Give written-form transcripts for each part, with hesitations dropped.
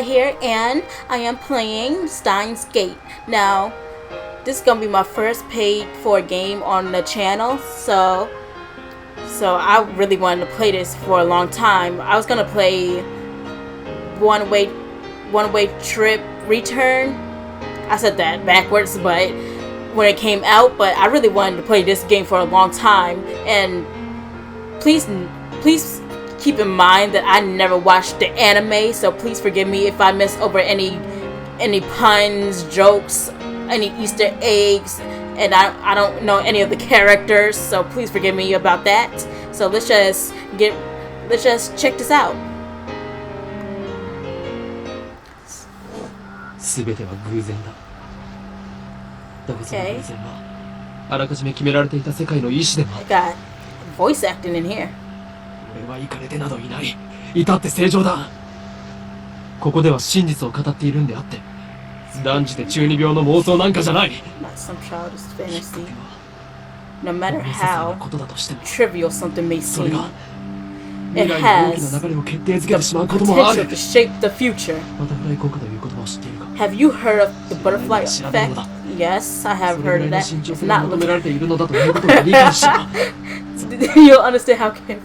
Here, and I am playing Steins Gate. Now, this is gonna be my first paid for game on the channel, so I really wanted to play this for a long time. I was gonna play one way trip return. I said that backwards, but when it came out, but I really wanted to play this game for a long time. And please keep in mind that I never watched the anime, so please forgive me if I miss over any puns, jokes, any Easter eggs, and I don't know any of the characters, so please forgive me about that. So let's just check this out. 全ては偶然だ。だがその偶然はあらかじめ決められていた世界の意志でも。Got voice acting in here. 俺はイカれてなどいない。至って正常だ。ここでは真実を語っているんであって、断じて中二病の妄想なんかじゃない。Not some childish fantasy. No matter how trivial something may seem, it has potential to shape the future. Have you heard of the butterfly effect? Yes, I have heard of that. It's not looking. You'll understand how can.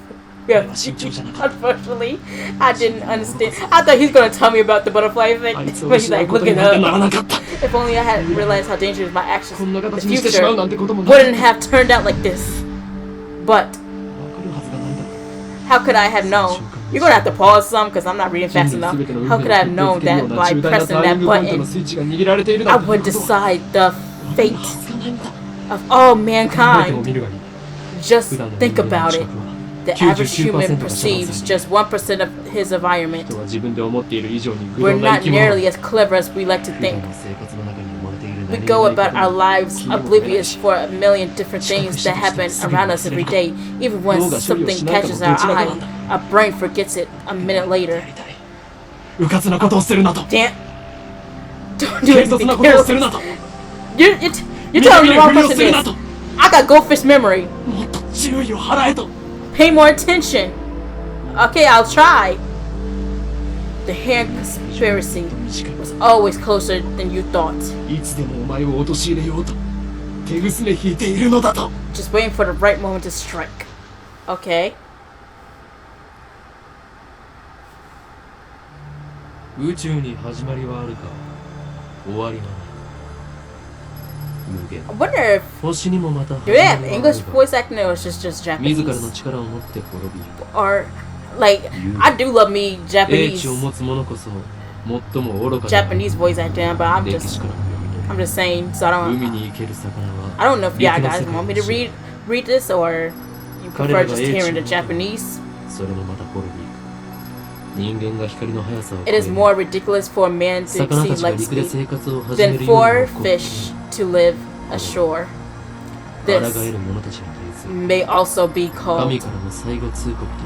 Yeah. Unfortunately, I didn't understand. I thought he's gonna tell me about the butterfly effect, but he's like, look it up. If only I had realized how dangerous my actions in the future wouldn't have turned out like this. But how could I have known? You're gonna have to pause some because I'm not reading fast enough. How could I have known that by pressing that button, I would decide the fate of all mankind? Just think about it. The average human perceives just 1% of his environment. We're not nearly as clever as we like to think. We go about our lives oblivious for a million different things that happen around us every day. Even when something catches our eye, our brain forgets it a minute later. Damn. Don't do anything careless. You're telling me the wrong person this. I got goldfish memory. Pay more attention. Okay, I'll try. The hair conspiracy was always closer than you thought. Just waiting for the right moment to strike. Okay. I wonder if do they have English voice acting or is just Japanese? Or like I do love me Japanese voice acting, but I'm just saying. So I don't know if y'all guys want me to read this or you prefer just hearing the Japanese. It is more ridiculous for a man to exceed light speed than for fish to live ashore. This may also be called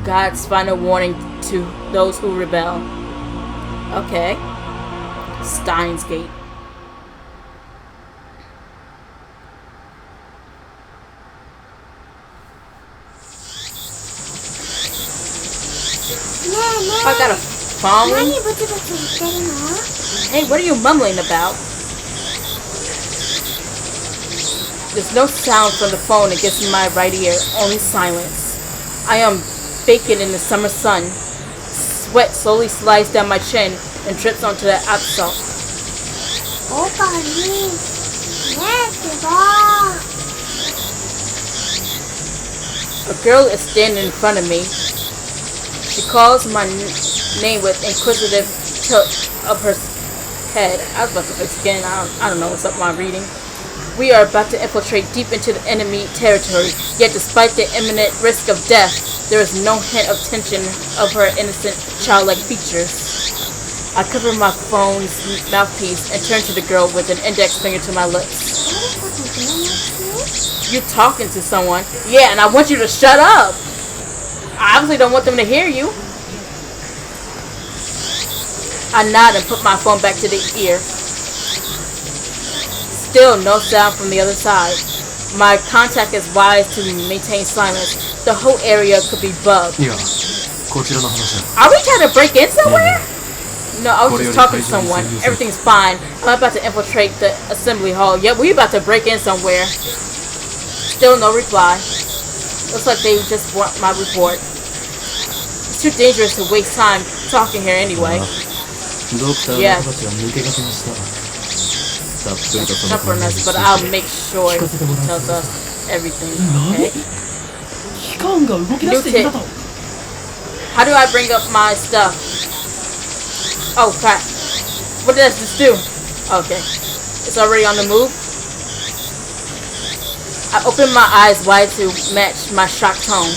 God's final warning to those who rebel. Okay. Steins Gate. I got a phone. Hey, what are you mumbling about? There's no sound from the phone against my right ear, only silence. I am baking in the summer sun. Sweat slowly slides down my chin and drips onto the asphalt. A girl is standing in front of me. She calls my name with inquisitive tilt of her head. I was about to say skin. I don't know what's up with my reading. We are about to infiltrate deep into the enemy territory, yet despite the imminent risk of death, there is no hint of tension of her innocent, childlike features. I cover my phone's mouthpiece and turn to the girl with an index finger to my lips. You talking to someone? Yeah, and I want you to shut up! I obviously don't want them to hear you. I nod and put my phone back to the ear. Still no sound from the other side. My contact is wise to maintain silence. The whole area could be bugged. Are we trying to break in somewhere? No, I was just talking to someone. Everything's fine. I'm about to infiltrate the assembly hall. Yep, we about to break in somewhere. Still no reply. Looks like they just want my report. It's too dangerous to waste time talking here anyway. Yeah. Stubbornness, but I'll make sure he tells us everything. Okay. New tip. How do I bring up my stuff? Oh crap. What does this do? Okay. It's already on the move. I open my eyes wide to match my shocked tone.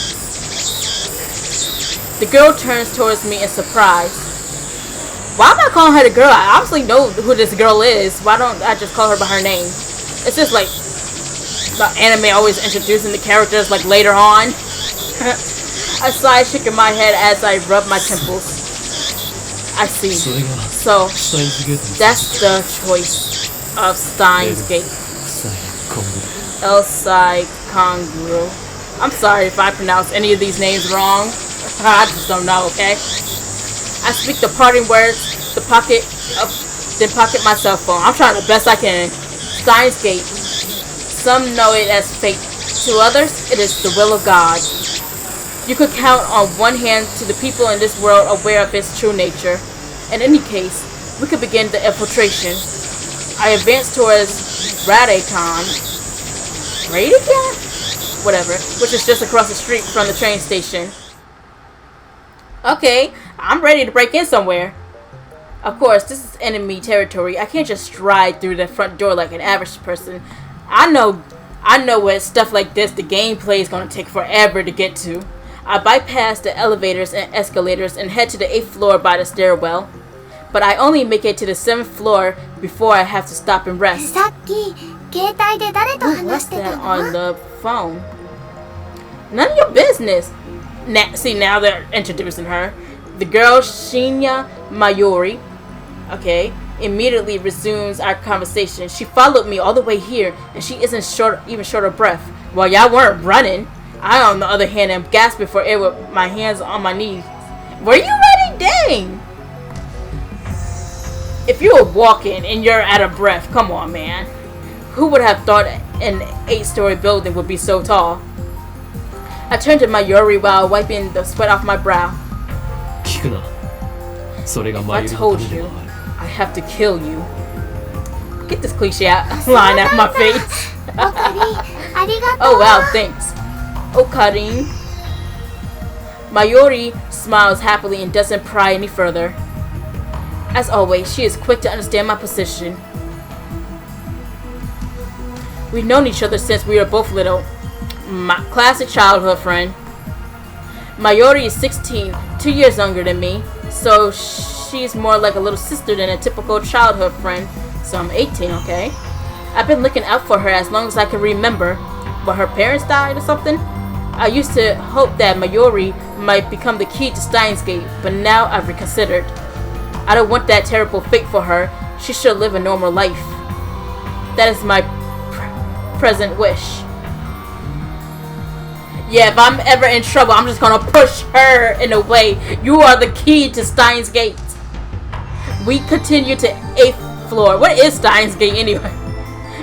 The girl turns towards me in surprise. Why am I calling her the girl? I obviously know who this girl is. Why don't I just call her by her name? It's just like the anime always introducing the characters like later on. I sigh, shaking my head as I rub my temples. I see. So, that's the choice of Steins Gate. Elsai Kongru. I'm sorry if I pronounce any of these names wrong. I just don't know, okay? I speak the parting words, then pocket my cell phone. I'm trying the best I can. Steins Gate. Some know it as fate. To others, it is the will of God. You could count on one hand to the people in this world aware of its true nature. In any case, we could begin the infiltration. I advance towards Radekan, whatever, which is just across the street from the train station. Okay, I'm ready to break in somewhere. Of course, this is enemy territory. I can't just stride through the front door like an average person. I know with stuff like this, the gameplay is going to take forever to get to. I bypass the elevators and escalators and head to the 8th floor by the stairwell. But I only make it to the 7th floor before I have to stop and rest. What's that on the phone? None of your business. Now they're introducing her. The girl, Shinya Mayuri, okay, immediately resumes our conversation. She followed me all the way here, and she isn't even short of breath. While y'all weren't running, I, on the other hand, am gasping for air with my hands on my knees. Were you ready? Dang! If you were walking and you're out of breath, come on, man. Who would have thought an 8-story building would be so tall? I turned to Mayuri while wiping the sweat off my brow. If I told you, I have to kill you. Get this cliche line out of my face. Oh wow, thanks. Okarin. Mayuri smiles happily and doesn't pry any further. As always, she is quick to understand my position. We've known each other since we were both little. My classic childhood friend. Mayuri is 16, 2 years younger than me, so she's more like a little sister than a typical childhood friend. So I'm 18, okay? I've been looking out for her as long as I can remember. But her parents died or something? I used to hope that Mayuri might become the key to Steins Gate, but now I've reconsidered. I don't want that terrible fate for her. She should live a normal life. That is my present wish. Yeah, if I'm ever in trouble, I'm just gonna push her in a way. You are the key to Steins Gate. We continue to 8th floor. What is Steins Gate anyway?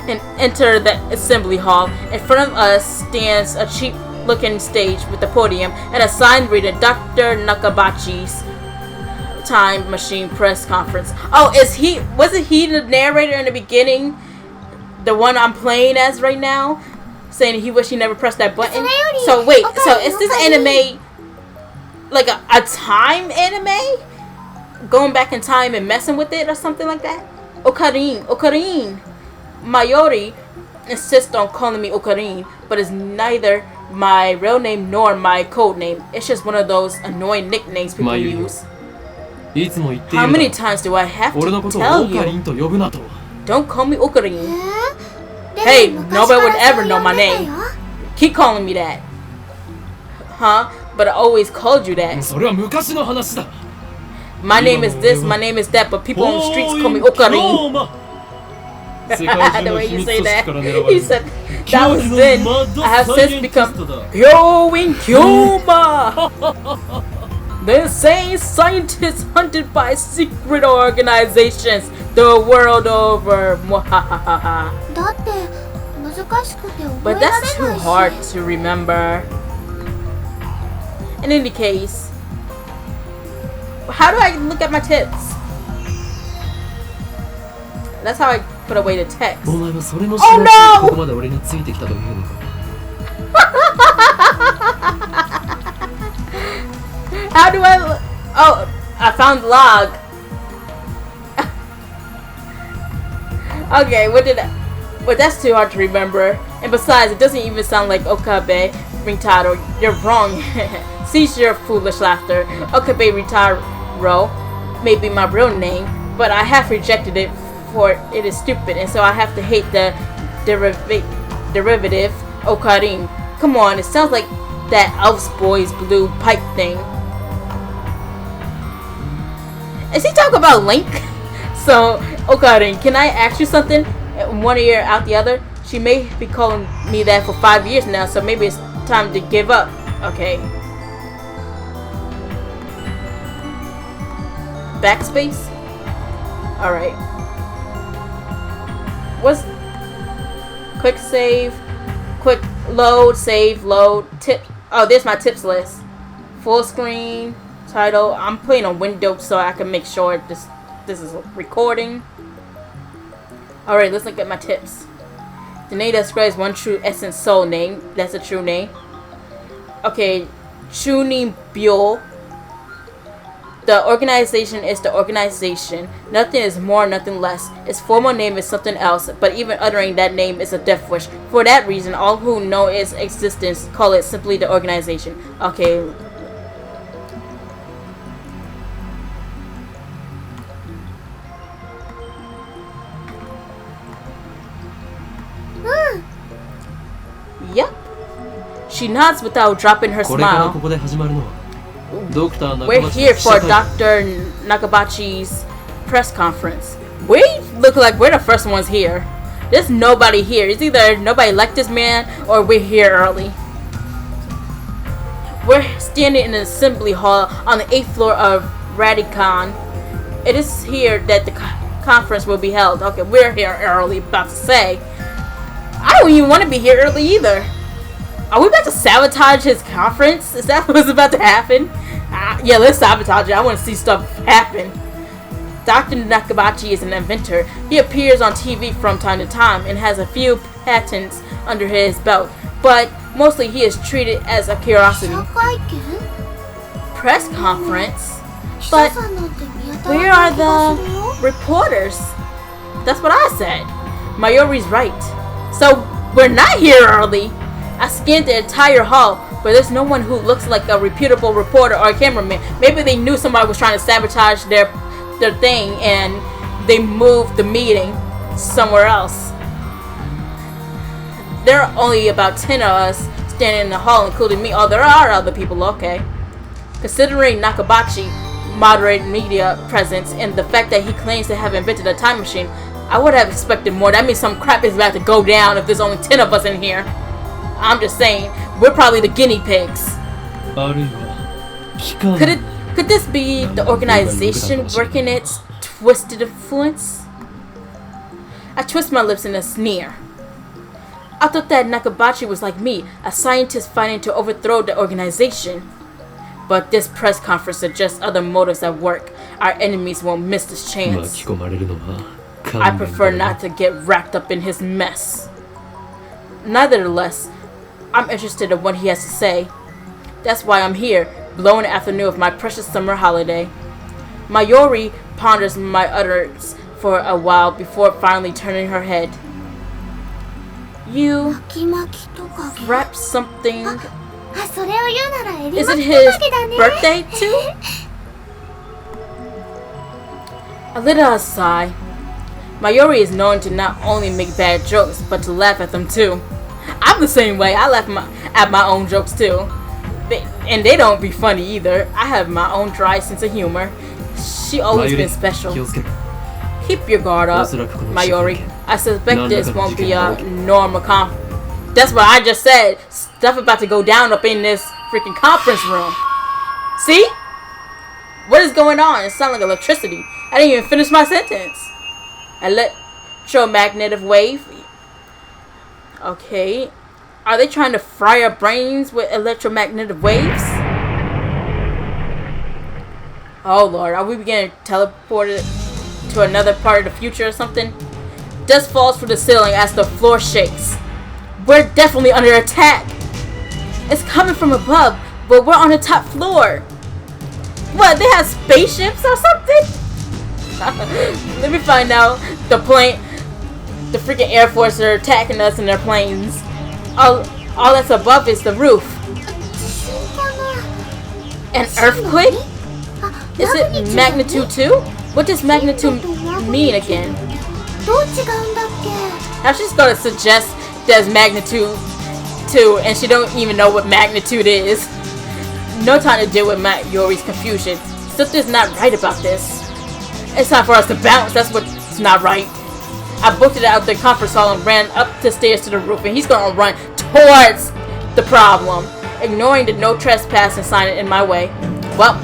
And enter the assembly hall. In front of us stands a cheap-looking stage with a podium and a sign reading Dr. Nakabachi's time machine press conference. Oh, wasn't he the narrator in the beginning? The one I'm playing as right now? Saying he wished he never pressed that button. So wait, so is this anime like a time anime? Going back in time and messing with it or something like that? Okarin. Mayuri insists on calling me Okarin, but it's neither my real name nor my code name. It's just one of those annoying nicknames people use. How many times do I have to tell you? Don't call me Okarin. Hey, nobody would ever know my name. Keep calling me that. Huh? But I always called you that. My name is this, my name is that, but people on the streets call me Okarin. The way you say that. He said, that was then. I have since become Kyo in Kyoma. The insane scientists hunted by secret organizations the world over. Mwahahaha. だって難しくて覚 But えら that's れ too ないし hard to remember. In any case, how do I look at my tips? That's how I put away the text. お前はそれも知らず Oh, no! ここまで俺についてきたというのか。 How do I? Oh, I found the log. Okay, what did I? Well, that's too hard to remember. And besides, it doesn't even sound like Okabe Rintaro. You're wrong. Cease your foolish laughter. Okabe Rintaro may be my real name, but I have rejected it for it is stupid, and so I have to hate the derivative Okarin. Come on, it sounds like that Elf's Boy's blue pipe thing. Is he talking about Link? So, Okarin, can I ask you something? One ear out the other? She may be calling me that for 5 years now, so maybe it's time to give up. Okay. Backspace? Alright. What's... Quick save. Quick load, save, load, tip. Oh, there's my tips list. Full screen, title. I'm playing on Windows so I can make sure this is recording. Alright, let's look at my tips. The name describes one true essence soul name. That's a true name. Okay, Chunin Byo. The organization is the organization. Nothing is more, nothing less. Its formal name is something else, but even uttering that name is a death wish. For that reason, all who know its existence call it simply the organization. Okay. Yep. She nods without dropping her これからこ smile. こで始まるのはドクター We're 中町 here の記 for 者会 Dr. Nakabachi's press conference. We look like we're the first ones here. There's nobody here. It's either nobody liked this man or we're here early. We're standing in the assembly hall on the 8th floor of Radicon. It is here that the conference will be held. Okay, we're here early, about to say. I don't even want to be here early either. Are we about to sabotage his conference? Is that what's about to happen? Yeah, let's sabotage it. I want to see stuff happen. Dr. Nakabachi is an inventor. He appears on TV from time to time and has a few patents under his belt, but mostly he is treated as a 記 curiosity. 者会見 Press conference? 記 But 者さんなんて見当た where らな are い気がするよ the reporters? That's what I said. Mayori's right. So we're not here early. I scanned the entire hall, but there's no one who looks like a reputable reporter or a cameraman. Maybe they knew somebody was trying to sabotage their thing and they moved the meeting somewhere else. There are only about 10 of us standing in the hall, including me. Oh, there are other people, okay. Considering Nakabachi moderate media presence and the fact that he claims to have invented a time machine, I would have expected more. That means some crap is about to go down if there's only 10 of us in here. I'm just saying, we're probably the guinea pigs. あるいは機関 Could this be the organization working its twisted influence? I twist my lips in a sneer. I thought that Nakabachi was like me, a scientist fighting to overthrow the organization. But this press conference suggests other motives at work. Our enemies won't miss this 巻 chance. き込まれるのは I 勘弁 prefer だな not to get wrapped up in his mess. Nevertheless, I'm interested in what he has to say. That's why I'm here, blowing the afternoon of my precious summer holiday. Mayori ponders my utterance for a while before finally turning her head. You 巻き巻きトカゲ wrapped something. あ、それを言うならエリ Is マ it キ his トカゲだね birthday too? I let out a sigh. Mayori is known to not only make bad jokes, but to laugh at them too. I'm the same way. I laugh at my own jokes too. And they don't be funny either. I have my own dry sense of humor. She always been 気 special. をつけろ Keep your guard up, Mayori. I suspect this won't be a normal That's what I just said. Stuff about to go down up in this freaking conference room. See? What is going on? It sounds like electricity. I didn't even finish my sentence. Electromagnetic wave. Okay. Are they trying to fry our brains with electromagnetic waves? Oh Lord, are we getting teleported to another part of the future or something? Dust falls from the ceiling as the floor shakes. We're definitely under attack. It's coming from above, but we're on the top floor. What, they have spaceships or something? Let me find out. The freaking Air Force are attacking us in their planes. All that's above is the roof. An earthquake? Is it magnitude 2? What does magnitude mean again? Now she's gonna suggest there's magnitude 2 and she don't even know what magnitude is. No time to deal with Yori's confusion. Something's not right about this. It's time for us to bounce. That's what's not right. I booked it out of the conference hall and ran up the stairs to the roof, and he's gonna run towards the problem, ignoring the no trespassing sign in my way. Well,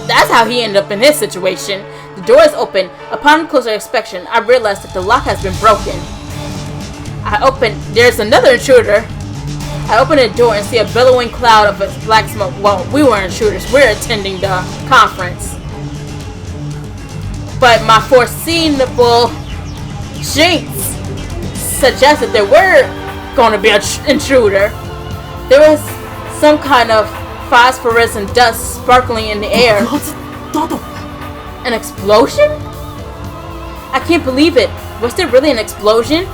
that's how he ended up in his situation. The door is open. Upon closer inspection, I realized that the lock has been broken. There's another intruder. I open the door and see a billowing cloud of black smoke. Well, we weren't intruders. We're attending the conference. But my foreseeable jinx suggested there were going to be an intruder. There was some kind of phosphorescent dust sparkling in the air. An explosion? I can't believe it. Was there really an explosion?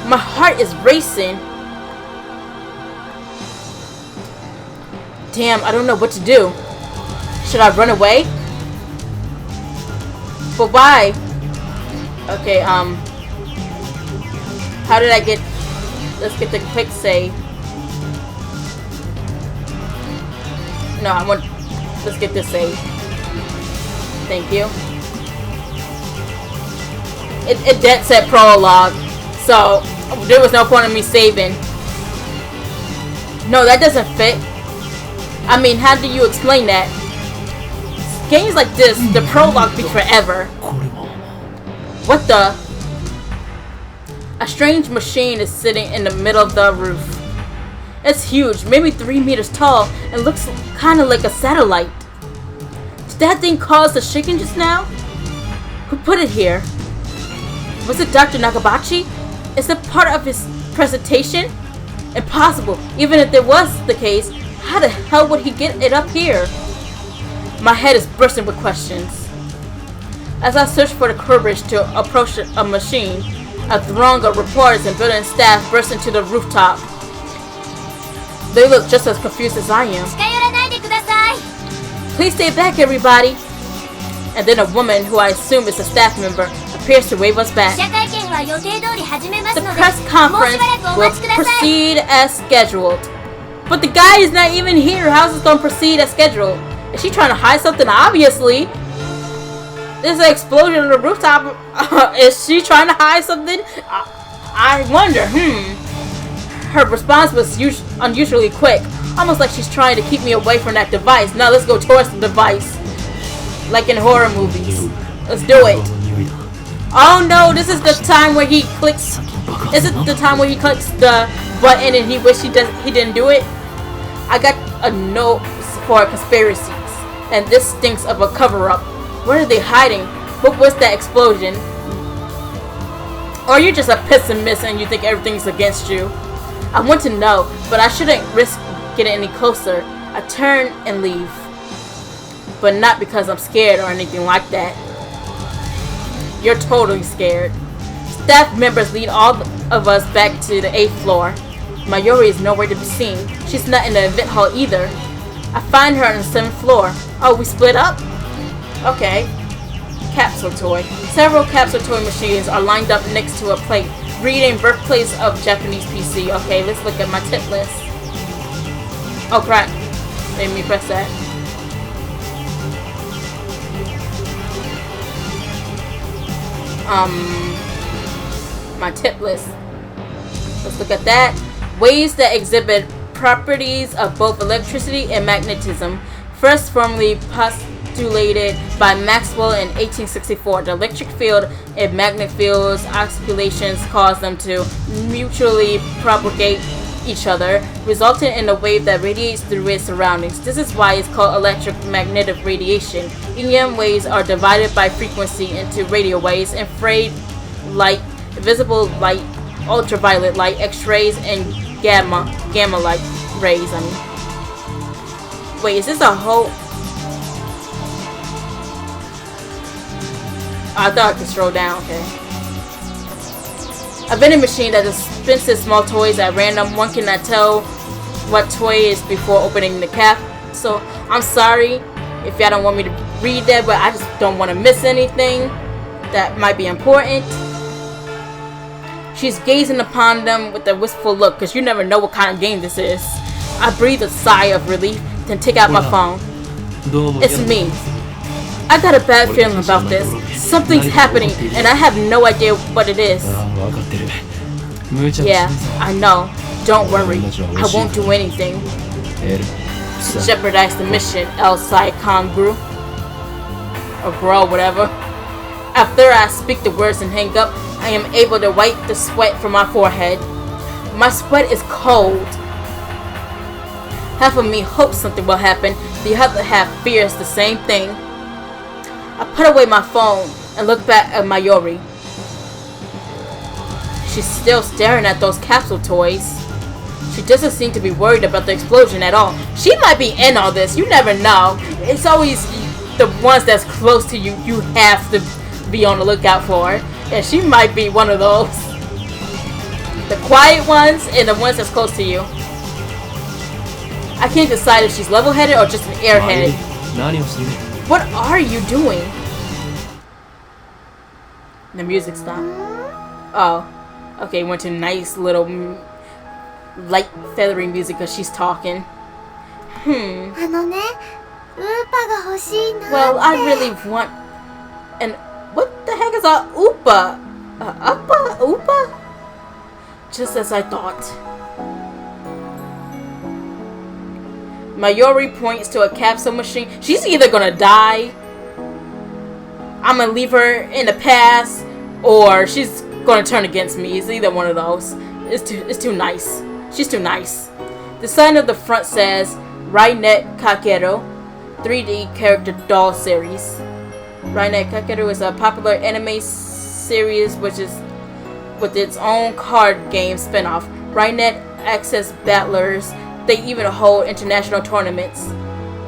My heart is racing. Damn, I don't know what to do. Should I run away? But why? Okay, how did I get... Let's get the quick save. No, let's get this save. Thank you. It dead set prologue. So, there was no point in me saving. No, that doesn't fit. I mean, how do you explain that? Games like this, the prologue be forever. What the? A strange machine is sitting in the middle of the roof. It's huge, maybe 3 meters tall, and looks kind of like a satellite. Did that thing cause the shaking just now? Who put it here? Was it Dr. Nakabachi? Is it part of his presentation? Impossible. Even if it was the case, how the hell would he get it up here? My head is bursting with questions. As I search for the courage to approach a machine, a throng of reporters and building staff burst into the rooftop. They look just as confused as I am. Please stay back, everybody. And then a woman, who I assume is a staff member, appears to wave us back. The press conference will proceed as scheduled. But the guy is not even here. How is this going to proceed as scheduled? Is she trying to hide something? Obviously. There's an explosion on the rooftop. Is she trying to hide something? I wonder. Her response was unusually quick. Almost like she's trying to keep me away from that device. Now let's go towards the device. Like in horror movies. Let's do it. Oh no, this is the time where he clicks. Is it the time where he clicks the button and he wished he didn't do it? I got a note for conspiracies. And this stinks of a cover-up. What are they hiding? What was that explosion? Or you're just a pessimist and you think everything's against you. I want to know, but I shouldn't risk getting any closer. I turn and leave. But not because I'm scared or anything like that. You're totally scared. Staff members lead all of us back to the 8th floor. Mayuri is nowhere to be seen. She's not in the event hall either. I find her on the 7th floor. Oh, we split up? Okay. Capsule toy. Several capsule toy machines are lined up next to a plate reading birthplace of Japanese PC. Okay, let's look at my tip list. Oh crap. Made me press that. My tip list. Let's look at that. Ways that exhibit properties of both electricity and magnetism. first formally postulated by Maxwell in 1864. The electric field and magnetic fields oscillations cause them to mutually propagate each other, resulting in a wave that radiates through its surroundings. This is why it's called electromagnetic radiation. EM waves are divided by frequency into radio waves, infrared light, visible light, ultraviolet light, X-rays, and gamma light rays. Wait, is this a whole? I thought I could scroll down. Okay. A vending machine that dispenses small toys at random. One cannot tell what toy is before opening the cap. So I'm sorry if y'all don't want me to read that, but I just don't want to miss anything that might be important. She's gazing upon them with a wistful look, because you never know what kind of game this is. I breathe a sigh of relief, then take out my phone. It's me. I got a bad feeling about this. Something's happening, and I have no idea what it is. Yeah, I know. Don't worry. I won't do anything to jeopardize the mission, Elsai Kangru. Or Bro, whatever. After I speak the words and hang up, I am able to wipe the sweat from my forehead. My sweat is cold. Half of me hopes something will happen, the other half fears the same thing. I put away my phone and look back at Mayuri. She's still staring at those capsule toys. She doesn't seem to be worried about the explosion at all. She might be in all this, you never know. It's always the ones that's close to you, you have to be on the lookout for. And she might be one of those. The quiet ones and the ones that's close to you. I can't decide if she's level-headed or just an airhead. What are you doing? The music stopped. Oh. Okay, went to nice little light feathery music because she's talking. Well, I really want an... What the heck is a Oopa? Oopa? Just as I thought. Mayuri points to a capsule machine. She's either gonna die, I'm gonna leave her in the past, or she's gonna turn against me. It's either one of those. It's too nice. She's too nice. The sign of the front says Rainet Kakeru 3D character doll series. Rainet Kakeru is a popular anime series which is with its own card game spin-off. Rainet access battlers. They even hold international tournaments.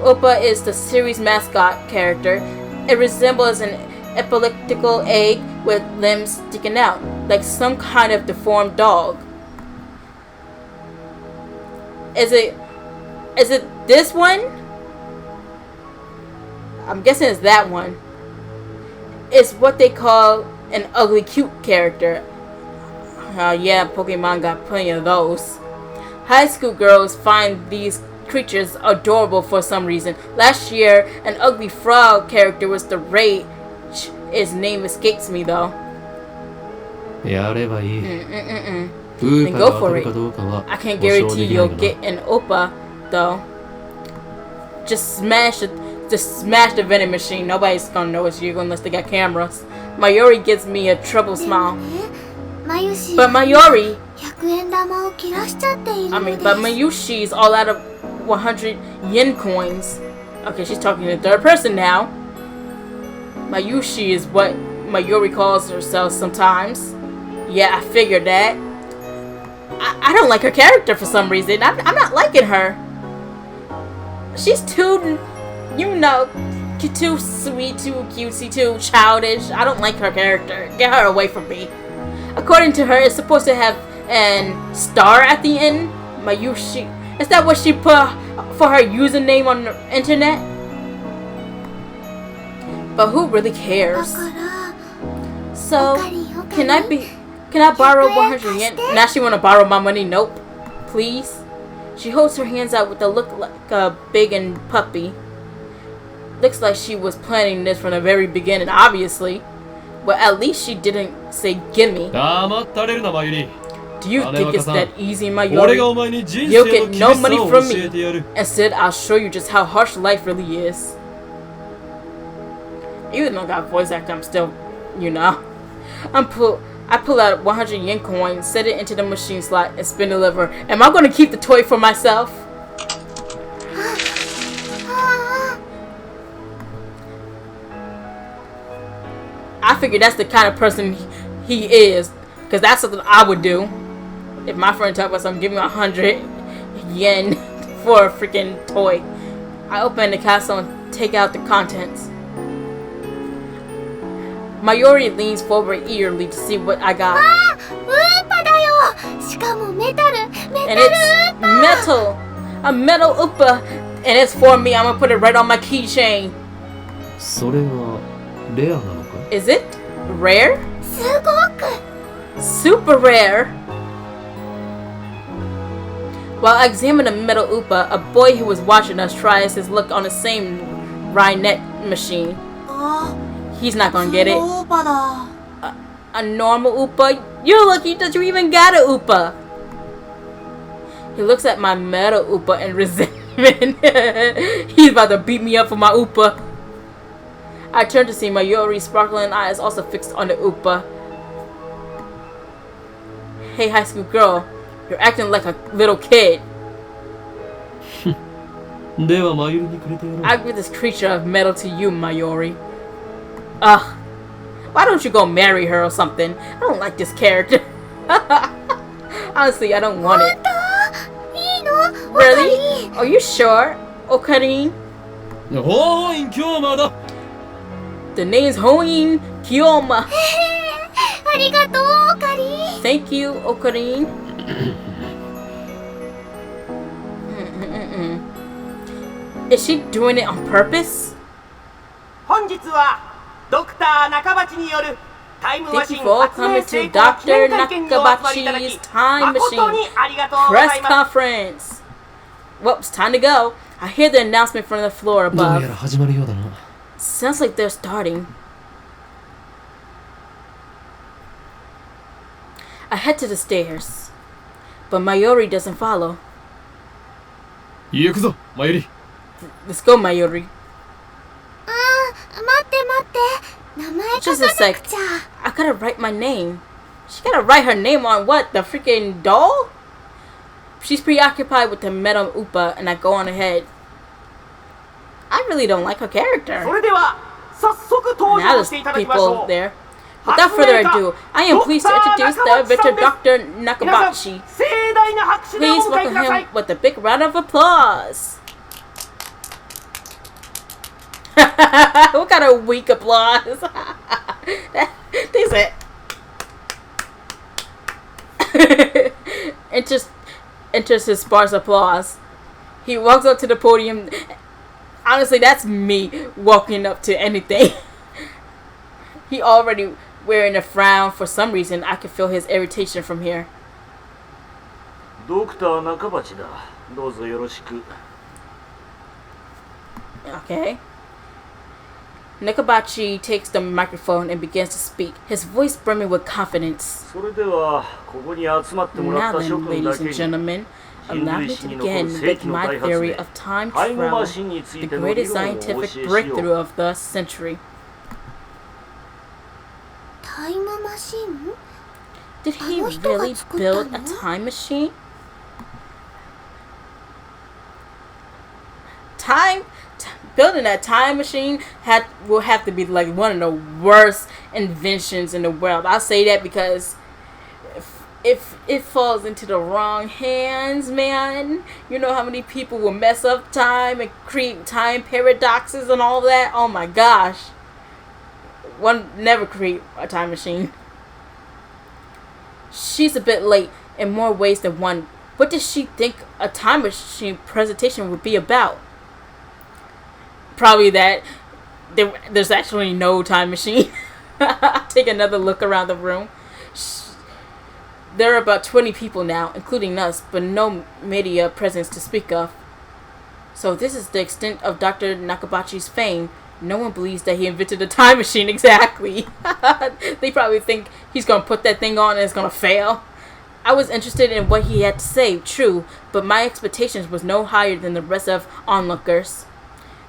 Oppa is the series mascot character. It resembles an elliptical egg with limbs sticking out, like some kind of deformed dog. Is it this one? I'm guessing it's that one. It's what they call an ugly cute character. Yeah, Pokemon got plenty of those. High school girls find these creatures adorable for some reason. Last year, an ugly frog character was the rage. His name escapes me though. Then go for it. I can't guarantee you'll get an Oppa though. Just smash the vending machine. Nobody's gonna know it's you unless they got cameras. Mayuri gives me a troubled smile. But Mayuri, but Mayushi's all out of 100 yen coins. Okay, she's talking in third person now. Mayushi is what Mayuri calls herself sometimes. Yeah, I figured that. I don't like her character for some reason. I'm not liking her. She's too, you know, too sweet, too cutesy, too childish. I don't like her character. Get her away from me. According to her, it's supposed to have an star at the end. Mayushi. Is that what she put for her username on the internet? But who really cares? So, can I borrow 100 yen? Now she wanna borrow my money? Nope. Please? She holds her hands out with a look like a big and puppy. Looks like she was planning this from the very beginning, obviously. But at least she didn't say gimme. Do Do you think it's that easy, 俺 Mayuri? がお前に人 You'll 生の get 厳し no さ money を from 教えてやる me. Instead, I'll show you just how harsh life really is. Even though I got voice actor, I'm still, you know. I pull out a 100 yen coin, set it into the machine slot, and spin the lever. Am I going to keep the toy for myself? I figure that's the kind of person he is, because that's something I would do. If my friend talked about something, give me 100 yen for a freaking toy. I open the castle and take out the contents. Mayuri leans forward eagerly to see what I got. ウーパだよ。しかもメタル And it's metal! A metal Upa! And it's for me. I'm gonna put it right on my keychain. それはレアなのか Is it rare? すごく Super rare! While I examine the metal Upa, a boy who was watching us tries his luck on the same Rhinet machine. あ He's not ー gonna get it. ウーパだ A normal Upa? You're lucky that you even got a Upa! He looks at my metal Upa in resentment. He's about to beat me up for my Upa. I turn to see Mayuri's sparkling eyes also fixed on the Upa. Hey, high school girl. You're acting like a little kid. ではマユリにくれてやろう I give this creature of metal to you, Mayuri. Ugh. Why don't you go marry her or something? I don't like this character. Honestly, I don't want it. いいの Really? Are you sure, Okarin? おーい今日まだ The name's Hoin Kiyoma. ありがとうオカリ Thank you, Okarin. Is she doing it on purpose? 本日はドクター中鉢によるタイムマ Thank シ you ン for 発明 coming 成 to 功記念 Dr. 会見にお集まりいただき Nakabachi's Time 誠に Machine ありがとうござ Press います Conference. Well, it's time to go. I hear the announcement from the floor どうや above. ら始まるようだな Sounds like they're starting. I head to the stairs, but Mayuri doesn't follow. 行くぞマユリ Let's go, Mayuri. あー待って待って名前書 Just か a な sec. くちゃ I gotta write my name. She gotta write her name on what? The freaking doll? She's preoccupied with the metal Upa, and I go on ahead. I really don't like her そ character. れでは早速登 Now 場 there's していただきましょ people う there. Without further ado, I am pleased to introduce the inventor, Dr. 皆さん Nakabachi. 盛大な拍手でお Please 迎え welcome ください him with a big round of applause. What kind of weak applause? They said. Enters his sparse applause. He walks up to the podium. Honestly, that's me walking up to anything. He already wearing a frown. For some reason, I can feel his irritation from here. ドクター中鉢だどうぞよろしく Okay. Nakabachi takes the microphone and begins to speak, his voice brimming with confidence. それではここに集まってもら Now った諸 then, 君だ ladies け and に gentlemen, 人 allow 類 me 史 to に残る begin 世 with 紀の my 開発 theory で of time タイムマ travel, シンにつ the いての理 greatest 論をお教 scientific えしよ breakthrough う of the century. タイムマシン Did he あの人が really 作った build の？ a time machine? Building a time machine will have to be like one of the worst inventions in the world. I say that because if it falls into the wrong hands, man, you know how many people will mess up time and create time paradoxes and all that. Oh my gosh. One never create a time machine. She's a bit late in more ways than one. What does she think a time machine presentation would be about? Probably that there's actually no time machine. Take another look around the room. There are about 20 people now, including us, but no media presence to speak of. So this is the extent of Dr. Nakabachi's fame. No one believes that he invented a time machine exactly. They probably think he's going to put that thing on and it's going to fail. I was interested in what he had to say, true, but my expectations was no higher than the rest of onlookers.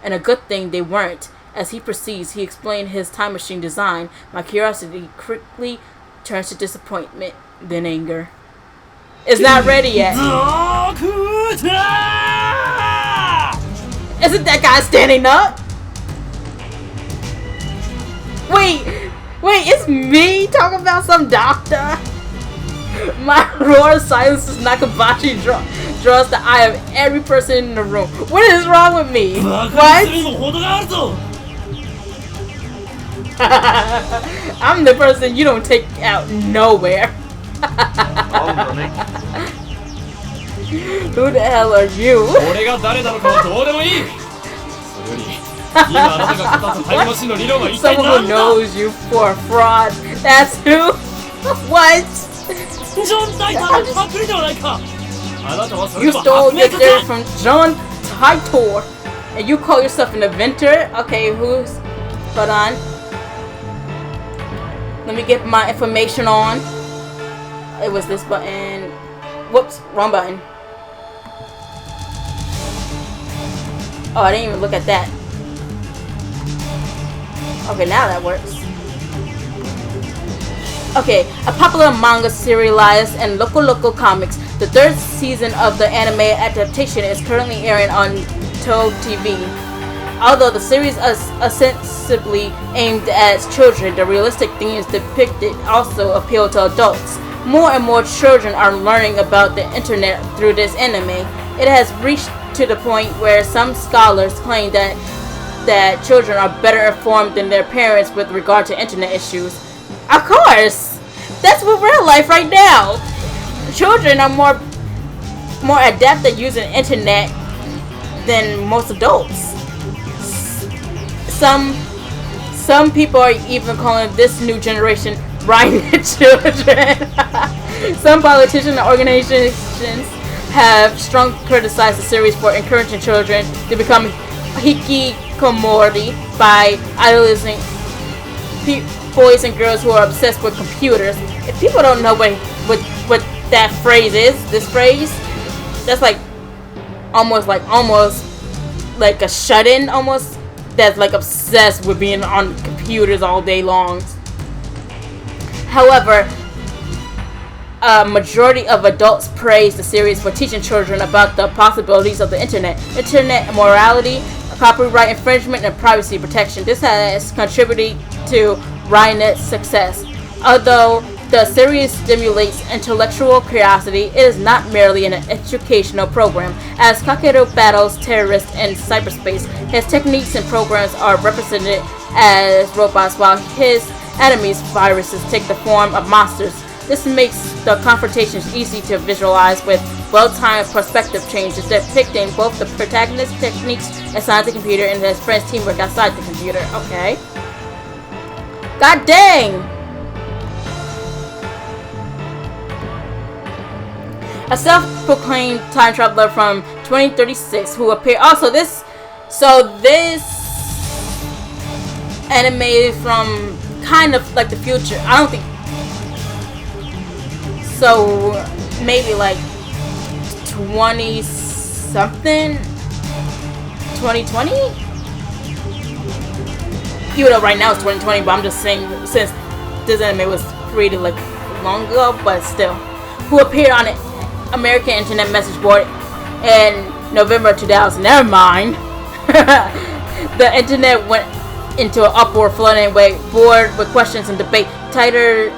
And a good thing they weren't. As he proceeds, he explained his time machine design. My curiosity quickly turns to disappointment, then anger. It's not ready yet. Isn't that guy standing up? Wait, it's me talking about some doctor? My roar of silence is Nakabachi draws the eye of every person in the room. What is wrong with me? What? I'm the person you don't take out nowhere. Who the hell are you? Someone who knows you for a fraud. That's who? What? You stole your theory from John Titor, and you call yourself an inventor? Okay, who's... Hold on. Let me get my information on. It was this button. Whoops, wrong button. Oh, I didn't even look at that. Okay, now that works. Okay, a popular manga serialized and local comics. The third season of the anime adaptation is currently airing on Toho TV. Although the series is ostensibly aimed at children, the realistic themes depicted also appeal to adults. More and more children are learning about the internet through this anime. It has reached to the point where some scholars claim that children are better informed than their parents with regard to internet issues. Of course! That's what real life right now! Children are more adept at using internet than most adults. Some people are even calling this new generation Rhino children. Some politicians and organizations have strongly criticized the series for encouraging children to become hikikomori by idolizing boys and girls who are obsessed with computers. If people don't know what that phrase is, this phrase, that's almost like a shut-in, almost, that's like obsessed with being on computers all day long. However, a majority of adults praise the series for teaching children about the possibilities of the internet morality, copyright infringement, and privacy protection. This has contributed to Rhinet's success. Although the series stimulates intellectual curiosity, it is not merely an educational program. As Kakeru battles terrorists in cyberspace, his techniques and programs are represented as robots, while his enemies, viruses, take the form of monsters. This makes the confrontations easy to visualize with well-timed perspective changes depicting both the protagonist's techniques inside the computer and his friend's teamwork outside the computer. Okay. God dang! A self-proclaimed time traveler from 2036 who appeared. Also, this anime is from kind of like the future. I don't think so. Maybe like 20 something, 2020. Even though right now it's 2020, but I'm just saying since this anime was created like long ago, but still, who appeared on an American internet message board in November 2000. Never mind. The internet went into an uproar, flooding away, bored with questions and debate. Titor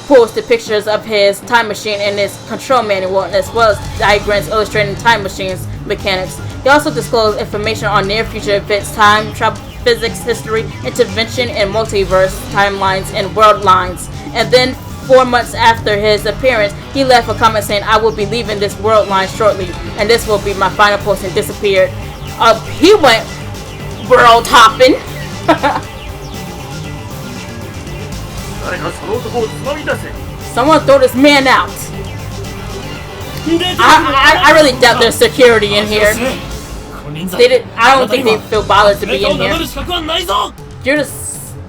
posted pictures of his time machine and his control manual, as well as diagrams illustrating time machines mechanics. He also disclosed information on near-future events, time travel, physics, history, intervention, and multiverse timelines and world lines. And then, 4 months after his appearance, he left a comment saying, "I will be leaving this world line shortly, and this will be my final post," and disappeared. He went world hopping. Someone throw this man out. I really doubt there's security in here. I don't think they feel bothered to be in here.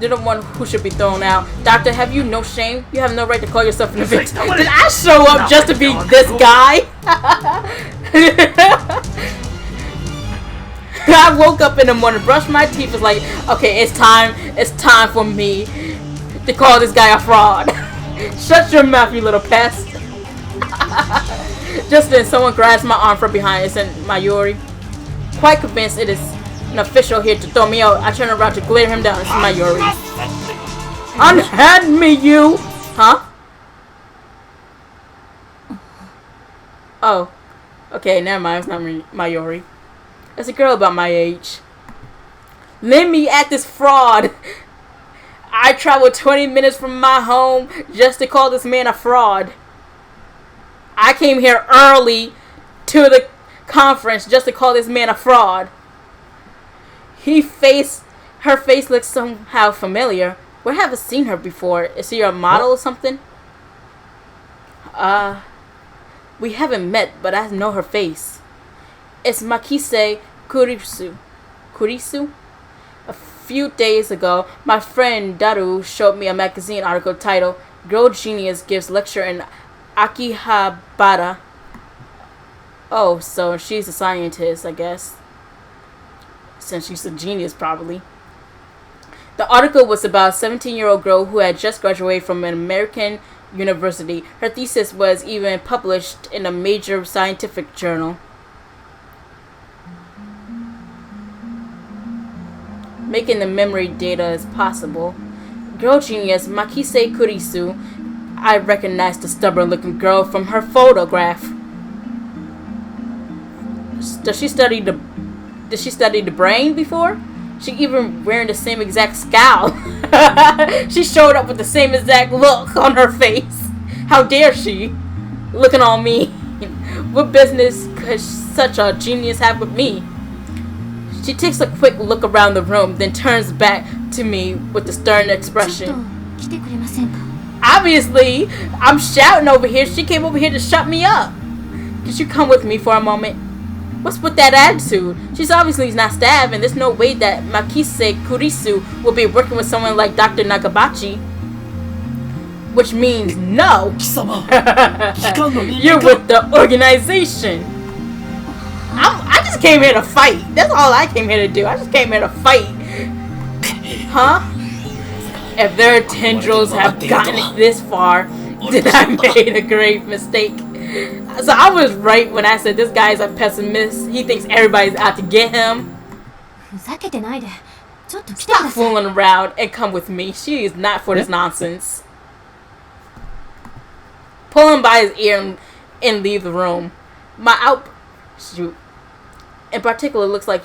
You're the one who should be thrown out. Doctor, have you no shame? You have no right to call yourself an victim. Did I show up just to be this guy? I woke up in the morning, brushed my teeth, was like, okay, it's time for me to call this guy a fraud. Shut your mouth, you little pest. Just then, someone grabs my arm from behind. It's Mayuri. Quite convinced it is an official here to throw me out, I turn around to glare him down. It's Mayuri. Unhand me, you! Huh? Oh. Okay, never mind. It's not Mayuri. It's a girl about my age. Let me at this fraud. I traveled 20 minutes from my home just to call this man a fraud. I came here early to the conference just to call this man a fraud. Her face looks somehow familiar. Where have I seen her before? Is she a model or something? We haven't met, but I know her face. It's Makise Kurisu. A few days ago, my friend Daru showed me a magazine article titled Girl Genius Gives Lecture in Akihabara. Oh, so she's a scientist, I guess. Since she's a genius, probably. The article was about a 17-year-old girl who had just graduated from an American university. Her thesis was even published in a major scientific journal. Making the memory data as possible. Girl genius Makise Kurisu. I recognized the stubborn-looking girl from her photograph. Did she study the brain before? She even wearing the same exact scowl. She showed up with the same exact look on her face. How dare she? Looking on me. What business could such a genius have with me? She takes a quick look around the room, then turns back to me with a stern expression. Obviously, I'm shouting over here. She came over here to shut me up. Could you come with me for a moment? What's with that attitude? She's obviously not stabbed, and there's no way that Makise Kurisu will be working with someone like Dr. Nakabachi. Which means no. You're with the organization. I just came here to fight. That's all I came here to do. I just came here to fight. Huh? If their tendrils have gotten it this far, then I made a grave mistake. So I was right when I said this guy is a pessimist. He thinks everybody's out to get him. Stop fooling around and come with me. She is not for this nonsense. Pull him by his ear and leave the room. Shoot. In particular, looks like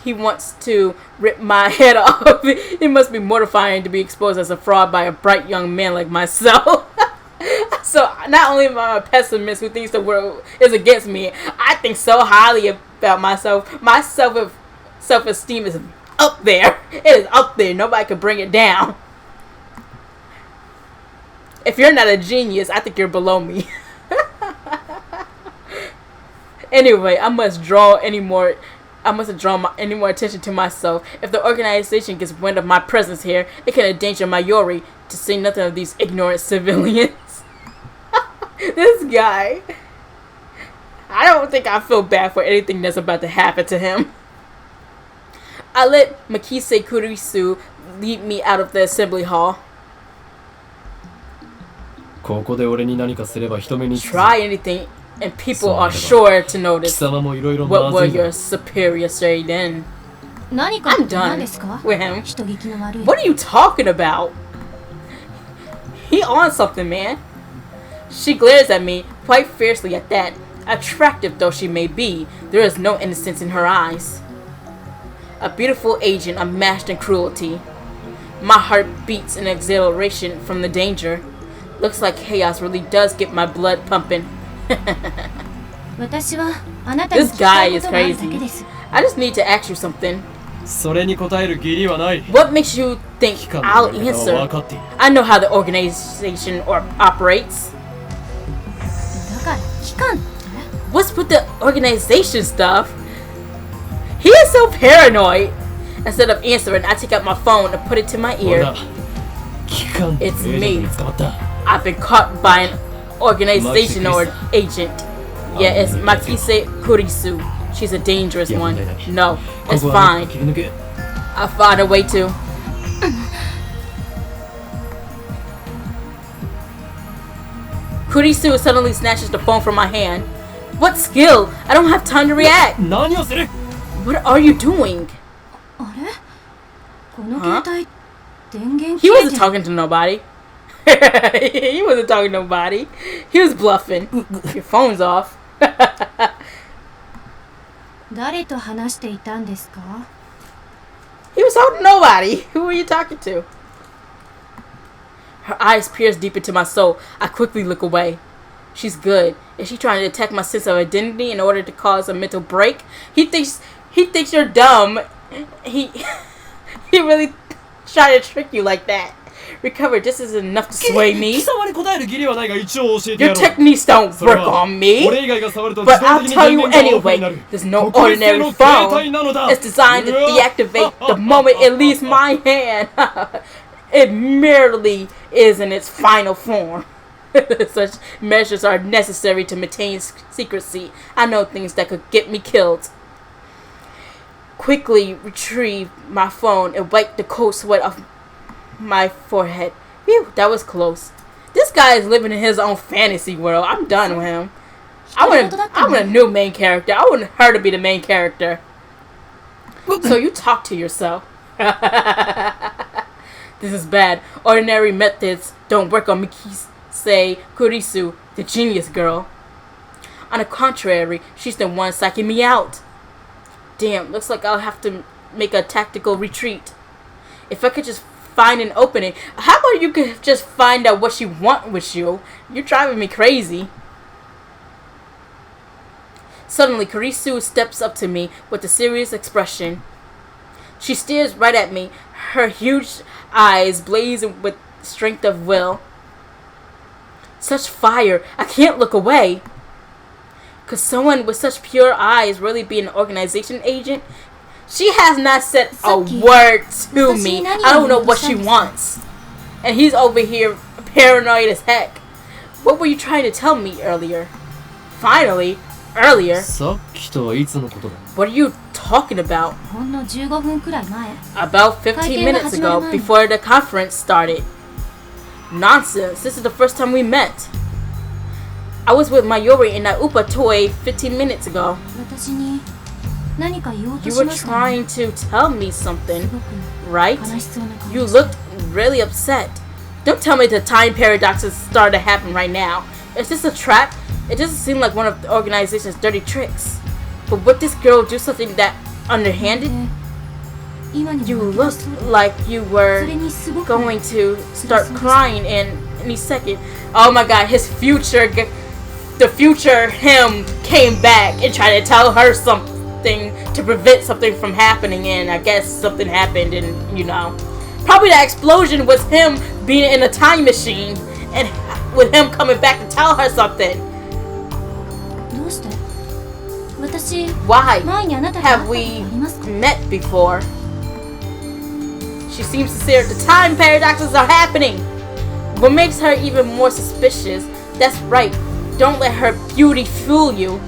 he wants to rip my head off. It must be mortifying to be exposed as a fraud by a bright young man like myself. So not only am I a pessimist who thinks the world is against me, I think so highly about myself. My self-esteem is up there. It is up there. Nobody can bring it down. If you're not a genius, I think you're below me. Anyway, I mustn't draw any more attention to myself. If the organization gets wind of my presence here, it can endanger Mayuri, to say nothing of these ignorant civilians. This guy. I don't think I feel bad for anything that's about to happen to him. I let Makise Kurisu lead me out of the assembly hall. Try anything and people are sure to notice. What will your superior say then? I'm done with him. What are you talking about? He on something, man. She glares at me quite fiercely at that. Attractive though she may be, there is no innocence in her eyes. A beautiful agent unmatched in cruelty. My heart beats in exhilaration from the danger. Looks like chaos really does get my blood pumping. This guy is crazy. I just need to ask you something. What makes you think I'll answer? I know how the organization operates. What's with the organization stuff? He is so paranoid. Instead of answering, I take out my phone and put it to my 俺 ear. だ危機管 It's エージェント me. に捕まった I've been caught by an organization or agent. Yeah, it's Makise Kurisu. She's a dangerous one. No, こ it's こは fine. 切り抜け I'll find a way to. Kurisu suddenly snatches the phone from my hand. What skill? I don't have time to react. 何をする What are you doing? あれこの携帯電源 He 切れ wasn't て talking to nobody. He wasn't talking to nobody. He was bluffing. Your phone's off. 誰と話していたんですか He was talking to nobody. Who were you talking to? Her eyes pierce deep into my soul. I quickly look away. She's good. Is she trying to attack my sense of identity in order to cause a mental break? He thinks you're dumb. He really tried to trick you like that. Recover just is enough to sway 貴 me. 様に答える義理はないが一応教えて Your やろう techniques don't それ work は on me. 俺以外が触ると But 自動 I'll 的に tell 電 you 源がオフにな anyway. る There's no 特別性 ordinary の携帯 phone. なのだ It's designed to deactivate the moment it leaves my hand. It merely is in its final form. Such measures are necessary to maintain secrecy. I know things that could get me killed. Quickly retrieve my phone and wipe the cold sweat off my forehead. Phew, that was close. This guy is living in his own fantasy world. I'm done with him. I want a new main character. I want her to be the main character. So you talk to yourself. This is bad. Ordinary methods don't work on Mikise Kurisu, the genius girl. On the contrary, she's the one psyching me out. Damn, looks like I'll have to make a tactical retreat. If I could just find an opening. How about you could just find out what she wants with you? You're driving me crazy. Suddenly, Kurisu steps up to me with a serious expression. She stares right at me, her huge eyes blazing with strength of will. Such fire, I can't look away. Could someone with such pure eyes really be an organization agent? She has not said a word to me. I don't know what she wants. And he's over here paranoid as heck. What were you trying to tell me earlier? Finally, earlier? さっきとはいつのことだ What are you talking about? ほんの15分くらい前 About 15 minutes ago, before the conference started. Nonsense, this is the first time we met. I was with Mayuri in Naupa Toy 15 minutes ago. 私に何か言おうと You し were ましたね trying to tell me something, すごく right? 悲しそうな感じ You looked really upset. Don't tell me the time paradoxes started to happen right now. Is this a trap? It doesn't seem like one of the organization's dirty tricks. But would this girl do something that underhanded? 今に You も looked like you そ were れにすごく going to start crying in any second. Oh my god, the future him came back and tried to tell her something to prevent something from happening, and I guess something happened, and you know, probably the explosion was him being in a time machine and with him coming back to tell her something. どうして私 Why 前にあなたと会った have こと we ありますか met before? She seems sincere. The time paradoxes are happening. What makes her even more suspicious? That's right. Don't let her beauty fool you.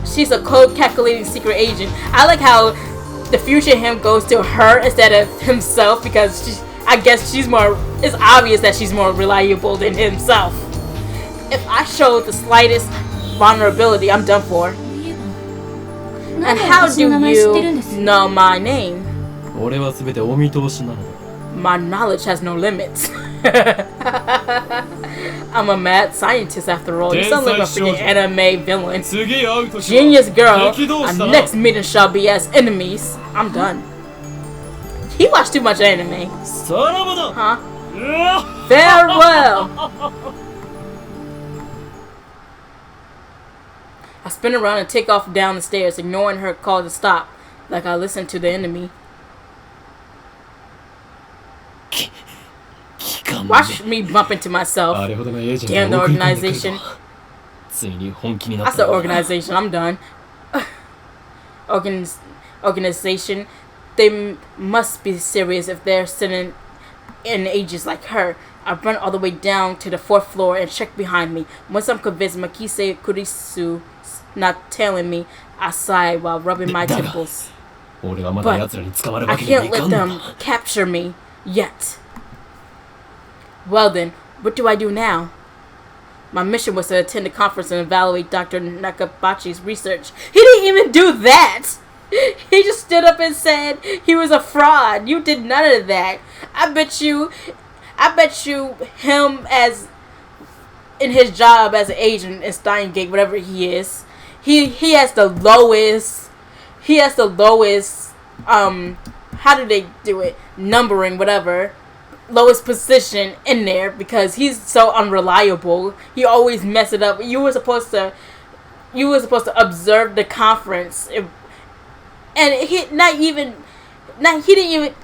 She's a cold calculating secret agent. I like how the future him goes to her instead of himself because I guess it's obvious that she's more reliable than himself. If I show the slightest vulnerability, I'm done for. そういえばな And んで how 私の do 名前知ってるん you です know my name? 俺は全てお見通しなのだ My knowledge has no limits. I'm a mad scientist after all. You sound like a freaking anime villain. 次会うとき Genius girl, 激動 our したな next meeting shall be as enemies. I'm done. He watched too much anime. さらばだ Huh? うわ Farewell! I spin around and take off down the stairs, ignoring her call to stop, like I listened to the enemy. 期間 Watch me bump into myself. あれほどのエージェ Damn ン the トが送り込んでくる organization. とはついに本気になっ That's た the な organization. I'm done. Organization. They must be serious if they're sending in ages like her. I run all the way down to the 4th floor and check behind me. Once I'm convinced Makise Kurisu's not tailing me, I sigh while rubbing my temples. But I can't let them capture me yet. Well then, what do I do now? My mission was to attend the conference and evaluate Dr. Nakabachi's research. He didn't even do that! He just stood up and said he was a fraud. You did none of that. I bet you him as in his job as an agent in Steingate, whatever he is, he has the lowest how do they do it? Numbering, whatever. Lowest position in there because he's so unreliable. He always mess it up. You were supposed to observe the conference, and he didn't even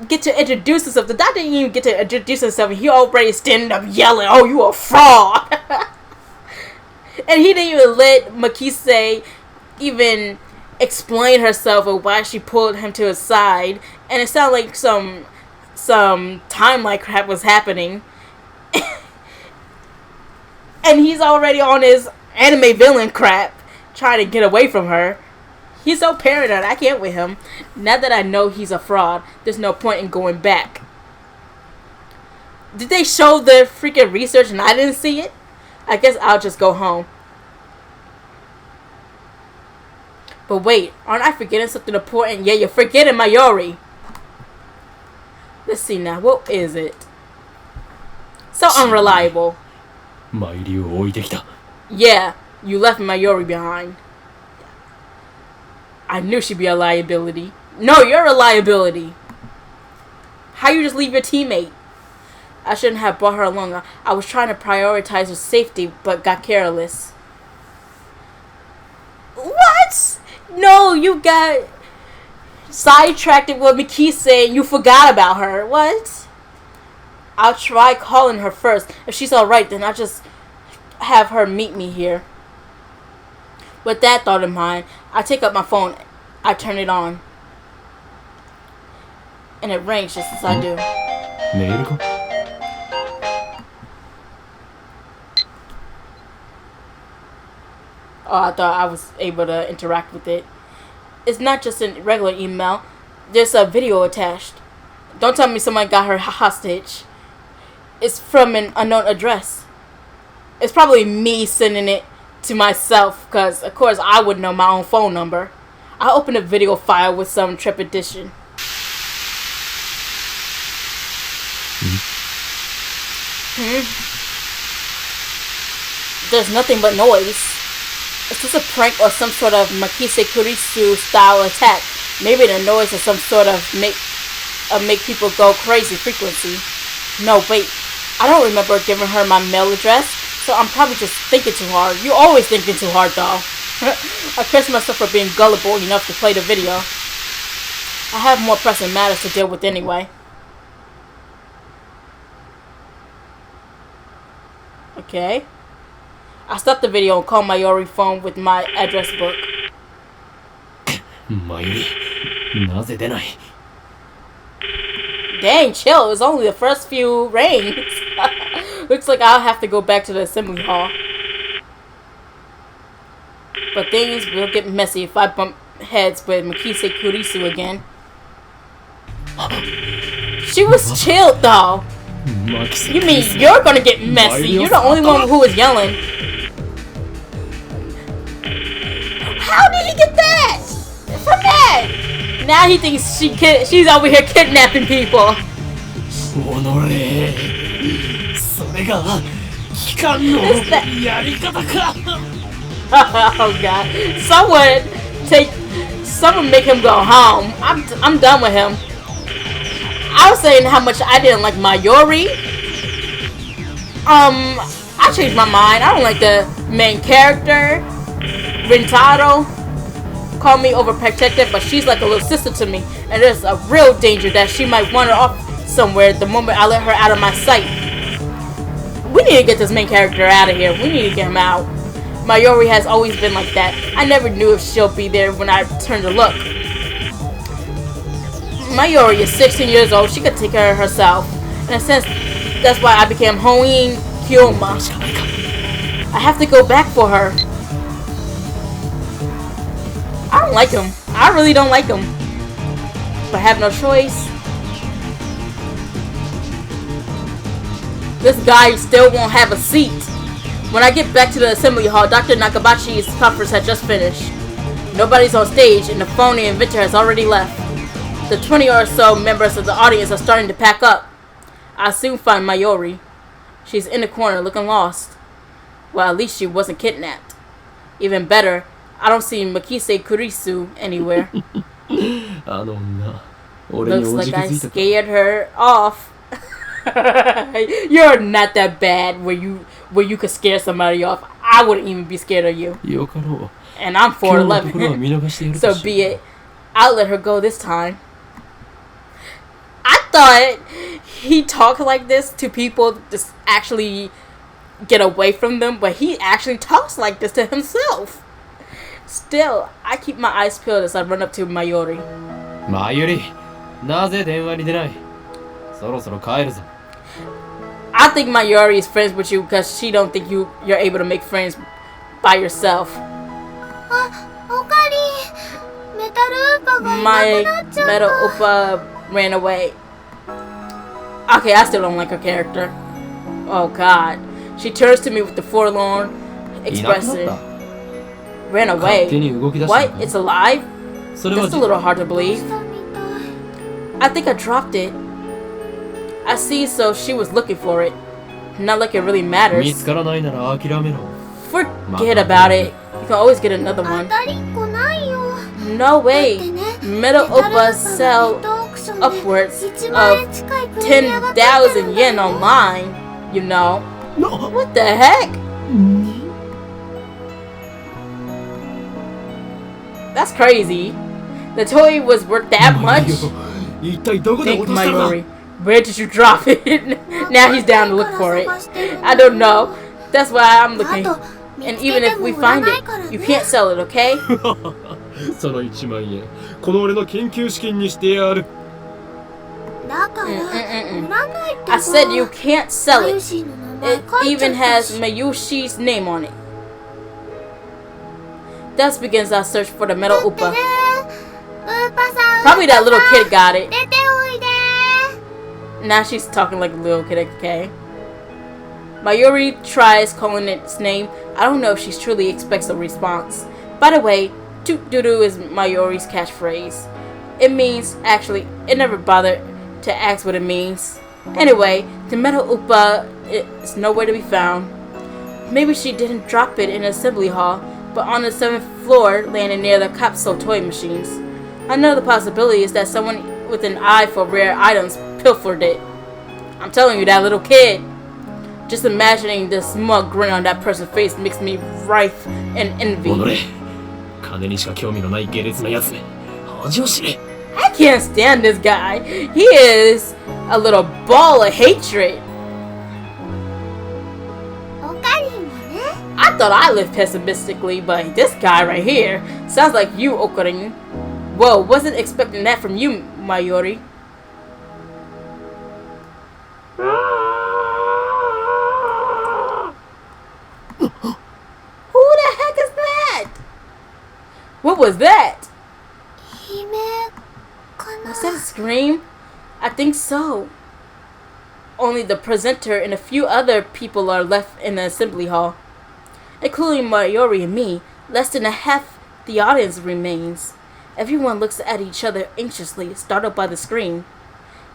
get to introduce himself. The doctor didn't even get to introduce himself, and he already standing up yelling, "Oh, you a fraud!" And he didn't even let Makise even explain herself or why she pulled him to his side, and it sounded like some timeline crap was happening. And he's already on his anime villain crap, trying to get away from her. He's so paranoid. I can't with him. Now that I know he's a fraud, there's no point in going back. Did they show the freaking research and I didn't see it? I guess I'll just go home. But wait, aren't I forgetting something important? Yeah, you're forgetting Mayuri. Let's see now. What is it? So unreliable. Yeah, you left Mayuri behind. I knew she'd be a liability. No, you're a liability. How you just leave your teammate? I shouldn't have brought her along. I was trying to prioritize her safety, but got careless. What? No, you got sidetracked with Makise and you forgot about her. What? I'll try calling her first. If she's alright, then I'll just have her meet me here. With that thought in mind, I take up my phone. I turn it on. And it rings just as I do. Oh, I thought I was able to interact with it. It's not just a regular email. There's a video attached. Don't tell me someone got her hostage. It's from an unknown address. It's probably me sending it to myself, because of course I would know my own phone number. I opened a video file with some trepidation. There's nothing but noise. Is this a prank or some sort of Makise Kurisu style attack? Maybe the noise is some sort of make people go crazy frequency. No, wait. I don't remember giving her my mail address, so I'm probably just thinking too hard. You always thinking too hard, though. I curse myself for being gullible enough to play the video. I have more pressing matters to deal with anyway. Okay. I stopped the video and called Mayuri phone with my address book. Mayuri, naze denai? Dang, chill. It was only the first few rings. Looks like I'll have to go back to the assembly hall. But things will get messy if I bump heads with Makise Kurisu again. She was chilled though. You mean you're gonna get messy? You're the only one who was yelling. How did he get that? From that? Now he thinks she's over here kidnapping people. Oh god. Someone make him go home. I'm done with him. I was saying how much I didn't like Mayuri. I changed my mind. I don't like the main character. Rintaro. Call me overprotective, but she's like a little sister to me. And there's a real danger that she might wander off somewhere the moment I let her out of my sight. We need to get this main character out of here. We need to get him out. Mayuri has always been like that. I never knew if she'll be there when I turn to look. Mayuri is 16 years old. She could take care of herself. In a sense, that's why I became Hoin Kyoma. I have to go back for her. I don't like him. I really don't like him. But I have no choice. This guy still won't have a seat. When I get back to the assembly hall, Dr. Nakabachi's conference had just finished. Nobody's on stage, and the phony inventor has already left. The 20 or so members of the audience are starting to pack up. I soon find Mayuri. She's in the corner looking lost. Well, at least she wasn't kidnapped. Even better, I don't see Makise Kurisu anywhere. Looks like I scared her off. You're not that bad where you could scare somebody off. I wouldn't even be scared of you. And I'm 4'11", so be it. I'll let her go this time. I thought he talked like this to people just actually get away from them, but he actually talks like this to himself. Still, I keep my eyes peeled as I run up to Mayuri. Mayuri, なぜ電話に出ない? そろそろ帰るぞ. I think Mayuri is friends with you because she don't think you're able to make friends by yourself. My Metal Upa ran away. Okay, I still don't like her character. Oh god. She turns to me with the forlorn expression. Ran away? What? It's alive? That's a little hard to believe. I think I dropped it. I see, so she was looking for it. Not like it really matters. Forget about it. You can always get another one. No way. Metal Oppa sell upwards of 10,000 yen online, you know. What the heck? That's crazy. The toy was worth that much? Think Mayuri. Where did you drop it? Now he's down to look for it. I don't know. That's why I'm looking. And even if we find it, you can't sell it, okay? I said you can't sell it. It even has Mayushi's name on it. Thus begins our search for the Metal Upa. Probably that little kid got it. Now she's talking like a little kid, okay? Mayuri tries calling its name. I don't know if she truly expects a response. By the way, toot doo doo is Mayuri's catchphrase. It means, actually, it never bothered to ask what it means. Anyway, the Metal Upa is nowhere to be found. Maybe she didn't drop it in the assembly hall, but on the 7th floor, landing near the capsule toy machines. Another possibility is that someone with an eye for rare items pilfered it. I'm telling you, that little kid. Just imagining the smug grin on that person's face makes me writhe in envy. I can't stand this guy. He is a little ball of hatred. I thought I lived pessimistically, but this guy right here sounds like you, Okarin. Whoa, wasn't expecting that from you, Mayuri. Who the heck is that? What was that? Was that a scream? I think so. Only the presenter and a few other people are left in the assembly hall. Including Mayuri and me, less than a half the audience remains. Everyone looks at each other anxiously, startled by the scream.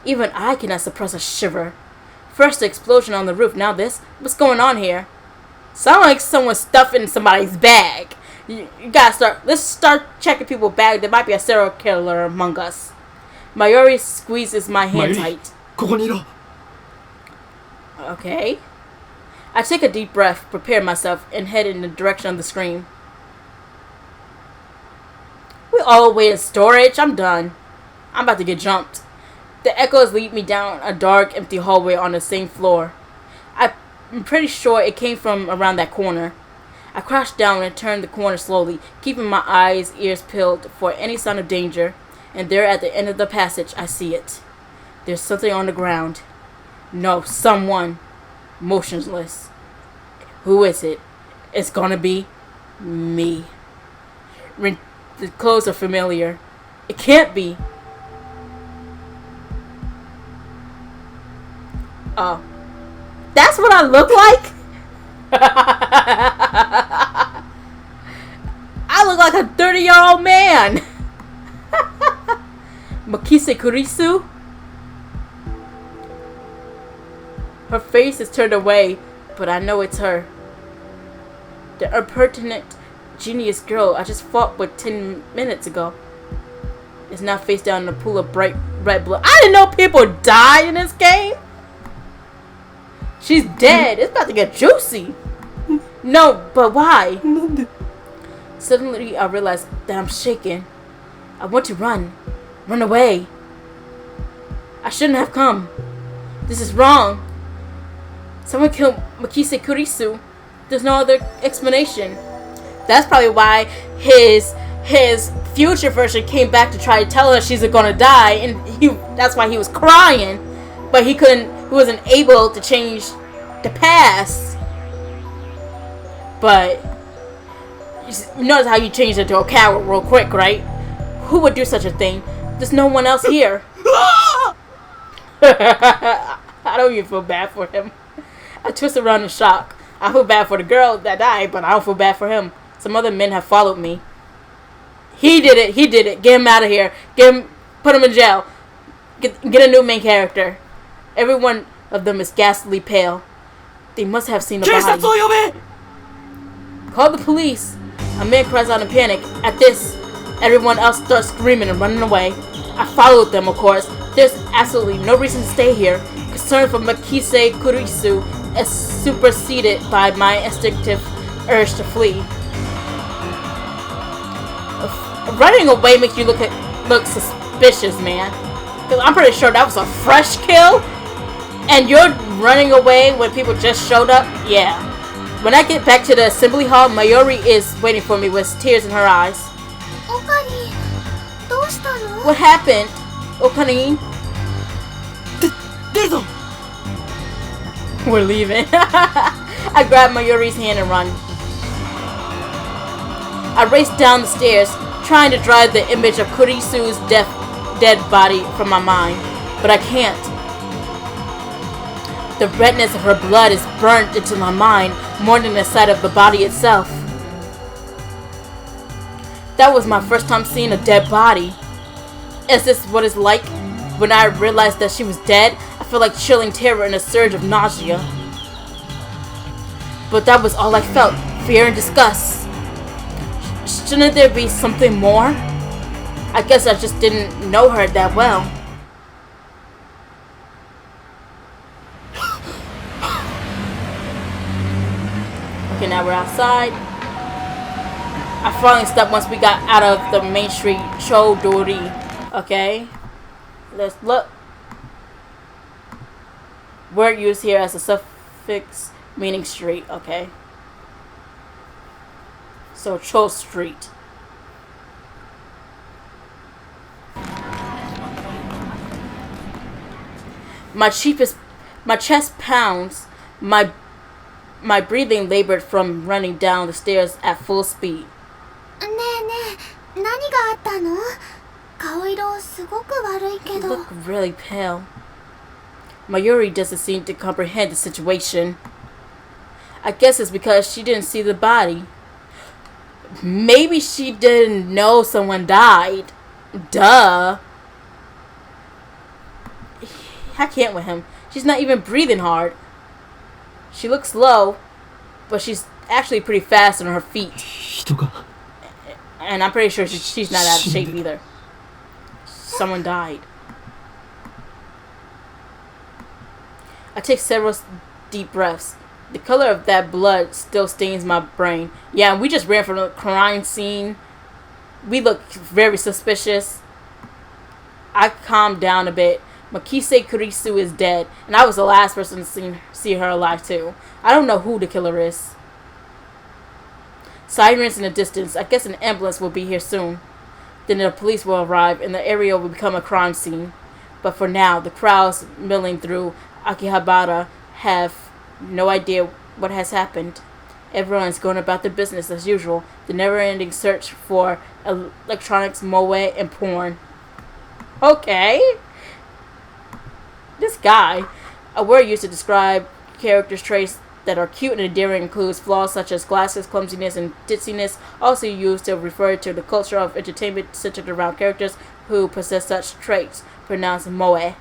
Even I cannot suppress a shiver. First the explosion on the roof, now this. What's going on here? Sound like someone's stuffing somebody's bag. You gotta start. Let's start checking people's bag. There might be a serial killer among us. Mayuri squeezes my hand tight. Okay. I take a deep breath, prepare myself, and head in the direction of the scream. We all wait in storage. I'm done. I'm about to get jumped. The echoes lead me down a dark, empty hallway on the same floor. I'm pretty sure it came from around that corner. I crouched down and turned the corner slowly, keeping my eyes, ears peeled for any sign of danger. And there at the end of the passage, I see it. There's something on the ground. No, someone. Motionless. Who is it? It's gonna be me. The clothes are familiar. It can't be. Oh. That's what I look like? I look like a 30-year-old man. Makise Kurisu? Her face is turned away, but I know it's her. The impertinent, genius girl I just fought with 10 minutes ago is now face down in a pool of bright red blood. I didn't know people die in this game. She's dead. It's about to get juicy. No, but why? Suddenly I realize that I'm shaken. I want to run. Run away. I shouldn't have come. This is wrong. Someone killed Makise Kurisu. There's no other explanation. That's probably why his future version came back to try to tell her she's gonna die, and that's why he was crying. But he wasn't able to change the past. But you notice how you changed it to a coward real quick, right? Who would do such a thing? There's no one else here. I don't even feel bad for him. I twist around in shock. I feel bad for the girl that died, but I don't feel bad for him. Some other men have followed me. He did it. Get him out of here. Put him in jail. Get a new main character. Every one of them is ghastly pale. They must have seen the body. Call the police. A man cries out in panic. At this, everyone else starts screaming and running away. I followed them, of course. There's absolutely no reason to stay here. Concern for Makise Kurisu is superseded by my instinctive urge to flee. Running away makes you look suspicious, man. Because I'm pretty sure that was a fresh kill. And you're running away when people just showed up? Yeah. When I get back to the assembly hall, Mayuri is waiting for me with tears in her eyes. Okari, どうしたの? What happened, Okari? We're leaving. I grab Mayuri's hand and run. I race down the stairs, trying to drive the image of Kurisu's dead body from my mind, but I can't. The redness of her blood is burnt into my mind more than the sight of the body itself. That was my first time seeing a dead body. Is this what it's like? When I realized that she was dead, I felt like chilling terror and a surge of nausea. But that was all I felt, fear and disgust. Shouldn't there be something more? I guess I just didn't know her that well. Okay, now we're outside. I finally stopped once we got out of the main street, Chodori. Okay. Let's look. Word used here as a suffix meaning street. Okay. So Cho Street. My chest pounds. My breathing labored from running down the stairs at full speed. ねえねえ、何があったの? 顔色すごく悪いけど。 You look really pale. Mayuri doesn't seem to comprehend the situation. I guess it's because she didn't see the body. Maybe she didn't know someone died. Duh. I can't with him. She's not even breathing hard. She looks slow, but she's actually pretty fast on her feet. And I'm pretty sure she's not out of shape either. Someone died. I take several deep breaths. The color of that blood still stains my brain. Yeah, we just ran from the crime scene. We look very suspicious. I calmed down a bit. Makise Kurisu is dead, and I was the last person to see her alive too. I don't know who the killer is. Sirens in the distance. I guess an ambulance will be here soon. Then the police will arrive and the area will become a crime scene. But for now, the crowds milling through Akihabara have no idea what has happened. Everyone's going about their business as usual, the never-ending search for electronics, moe, and porn. Okay. This guy. A word used to describe characters' traits that are cute and endearing includes flaws such as glasses, clumsiness, and ditziness, also used to refer to the culture of entertainment centered around characters who possess such traits, pronounced moe.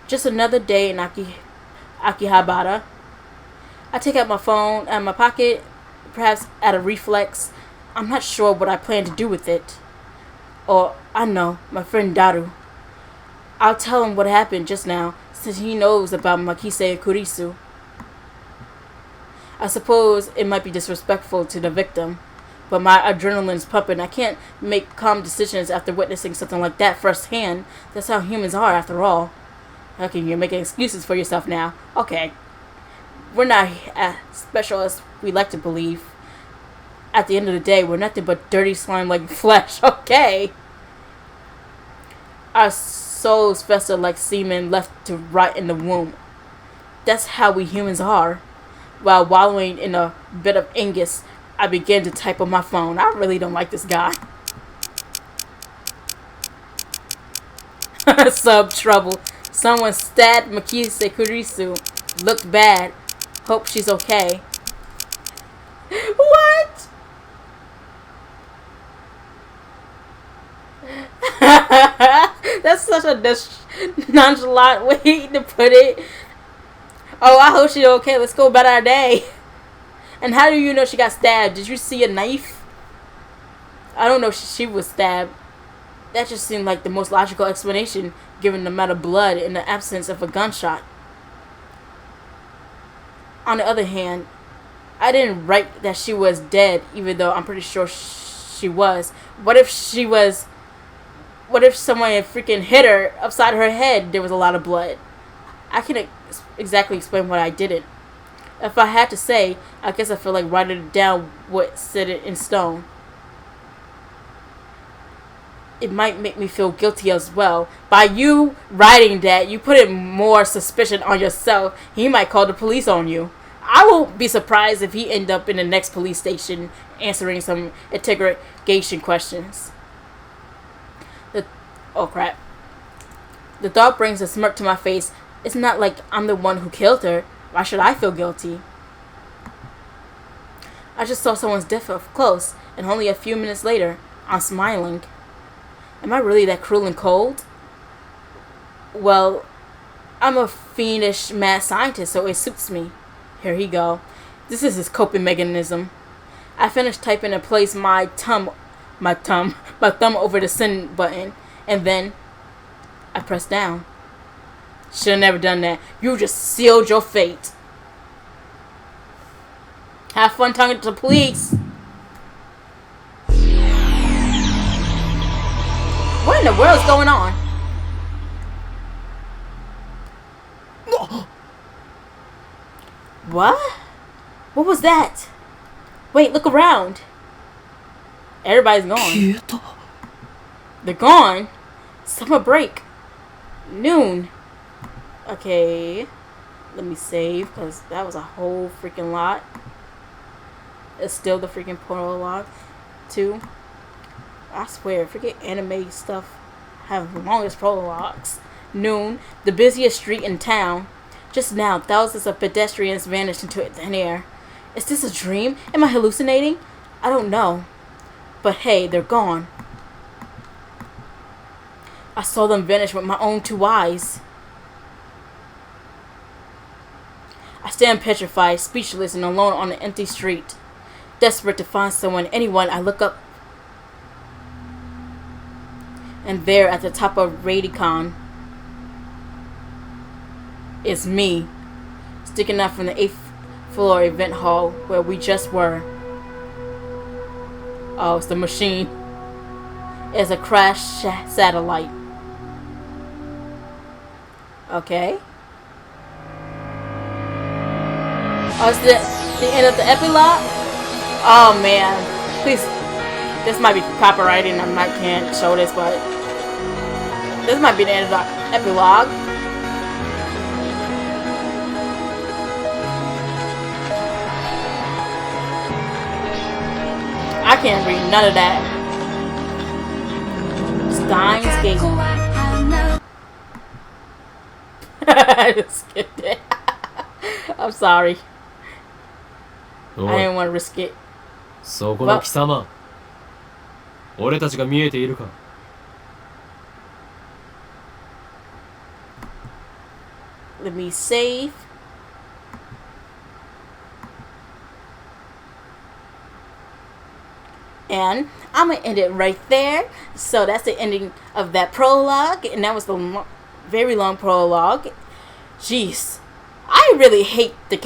Just another day in Akihabara. I take out my phone out of my pocket, perhaps out of reflex. I'm not sure what I plan to do with it. Or, I know, my friend Daru. I'll tell him what happened just now, since he knows about Makise Kurisu. I suppose it might be disrespectful to the victim, but my adrenaline's pumping. I can't make calm decisions after witnessing something like that firsthand. That's how humans are, after all. Okay, you're making excuses for yourself now. Okay. We're not as special as we like to believe. At the end of the day, we're nothing but dirty slime like flesh. Okay. Our souls fester like semen left to rot in the womb. That's how we humans are. While wallowing in a bit of Angus, I began to type on my phone. I really don't like this guy. Sub trouble. Someone stabbed Makise Kurisu. Looked bad. Hope she's okay. What? That's such a nonchalant way to put it. Oh, I hope she's okay. Let's go about our day. And how do you know she got stabbed? Did you see a knife? I don't know if she was stabbed. That just seemed like the most logical explanation, given the amount of blood in the absence of a gunshot. On the other hand, I didn't write that she was dead, even though I'm pretty sure she was. What if someone freaking hit her upside her head? There was a lot of blood. I can't exactly explain what I didn't. If I had to say, I guess I feel like writing it down would set it in stone. It might make me feel guilty as well. By you writing that, you put more suspicion on yourself. He might call the police on you. I won't be surprised if he end up in the next police station answering some interrogation questions. Oh crap. The thought brings a smirk to my face. It's not like I'm the one who killed her. Why should I feel guilty? I just saw someone's death up close, and only a few minutes later, I'm smiling. Am I really that cruel and cold? Well, I'm a fiendish mad scientist, so it suits me. Here he go. This is his coping mechanism. I finished typing and placed my thumb over the send button, and then I pressed down. Should have never done that. You just sealed your fate. Have fun talking to the police. What in the world is going on? What? What was that? Wait, look around. Everybody's gone. They're gone? Summer break. Noon. Okay. Let me save, because that was a whole freaking lot. It's still the freaking prologue, too. I swear, freaking anime stuff have the longest prologues. Noon, the busiest street in town. Just now, thousands of pedestrians vanished into thin air. Is this a dream? Am I hallucinating? I don't know. But hey, they're gone. I saw them vanish with my own 2 eyes. I stand petrified, speechless, and alone on an empty street. Desperate to find someone, anyone. I look up. And there at the top of Radicon is me, sticking out from the 8th floor event hall where we just were. Oh, it's the machine. It's a crashed satellite. Oh, it's the end of the epilogue? Oh man. Please. This might be copyrighted and I can't show this, but this might be the end of the epilogue. I can't read none of that. Steins Gate. I just skipped it. I'm sorry. I おい didn't want to risk it. そこの貴様、俺たちが見えているか。 Let me save. And I'm gonna end it right there. So that's the ending of that prologue, and that was the very long prologue. Jeez, I really hate the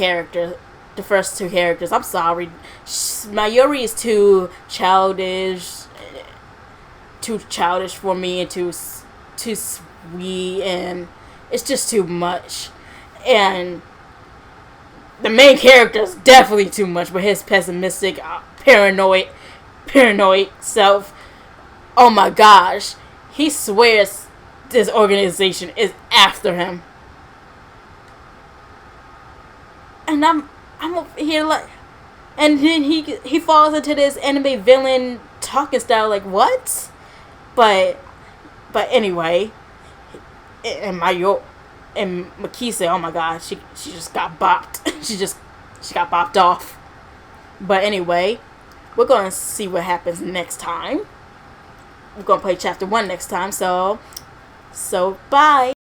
first two characters. I'm sorry. Mayuri is too childish for me, and too sweet, and it's just too much. And the main character is definitely too much, but his pessimistic, paranoid self. Oh my gosh, he swears this organization is after him, and I'm over here like, and then he falls into this anime villain talking style like what? But anyway, and Makise, oh my god, she just got bopped. she got bopped off. But anyway, we're gonna see what happens next time. We're gonna play chapter 1 next time. So bye.